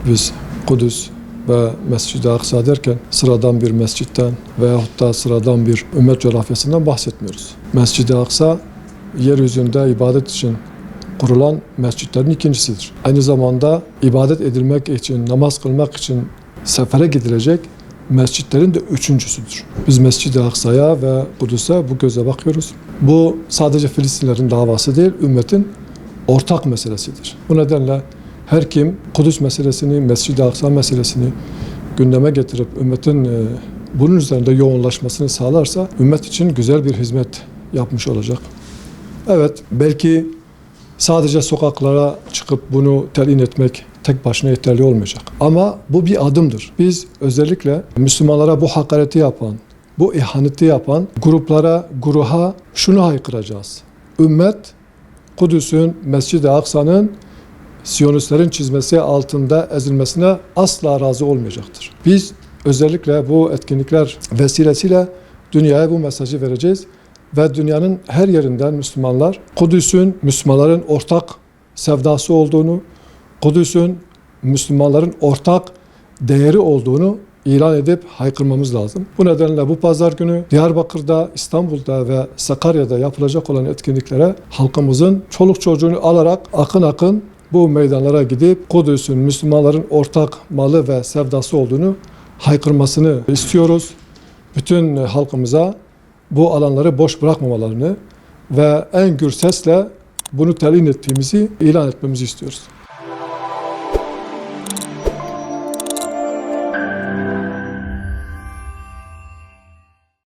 Biz Kudüs ve Mescid-i Aksa derken sıradan bir mescitten veyahut da sıradan bir ümmet coğrafyasından bahsetmiyoruz. Mescid-i Aksa yeryüzünde ibadet için kurulan mescitlerin ikincisidir. Aynı zamanda ibadet edilmek için, namaz kılmak için sefere gidilecek mescitlerin de üçüncüsüdür. Biz Mescid-i Aksa'ya ve Kudüs'e bu göze bakıyoruz. Bu sadece Filistinlerin davası değil, ümmetin ortak meselesidir. Bu nedenle her kim Kudüs meselesini, Mescid-i Aksa meselesini gündeme getirip ümmetin bunun üzerinde yoğunlaşmasını sağlarsa ümmet için güzel bir hizmet yapmış olacak. Evet, belki sadece sokaklara çıkıp bunu telin etmek tek başına yeterli olmayacak. Ama bu bir adımdır. Biz özellikle Müslümanlara bu hakareti yapan, bu ihaneti yapan gruplara, güruha şunu haykıracağız. Ümmet, Kudüs'ün, Mescid-i Aksa'nın Siyonistlerin çizmesi altında ezilmesine asla razı olmayacaktır. Biz özellikle bu etkinlikler vesilesiyle dünyaya bu mesajı vereceğiz ve dünyanın her yerinden Müslümanlar Kudüs'ün Müslümanların ortak sevdası olduğunu, Kudüs'ün Müslümanların ortak değeri olduğunu ilan edip haykırmamız lazım. Bu nedenle bu pazar günü Diyarbakır'da, İstanbul'da ve Sakarya'da yapılacak olan etkinliklere halkımızın çoluk çocuğunu alarak akın akın bu meydanlara gidip Kudüs'ün Müslümanların ortak malı ve sevdası olduğunu haykırmasını istiyoruz. Bütün halkımıza bu alanları boş bırakmamalarını ve en gür sesle bunu telin ettiğimizi ilan etmemizi istiyoruz.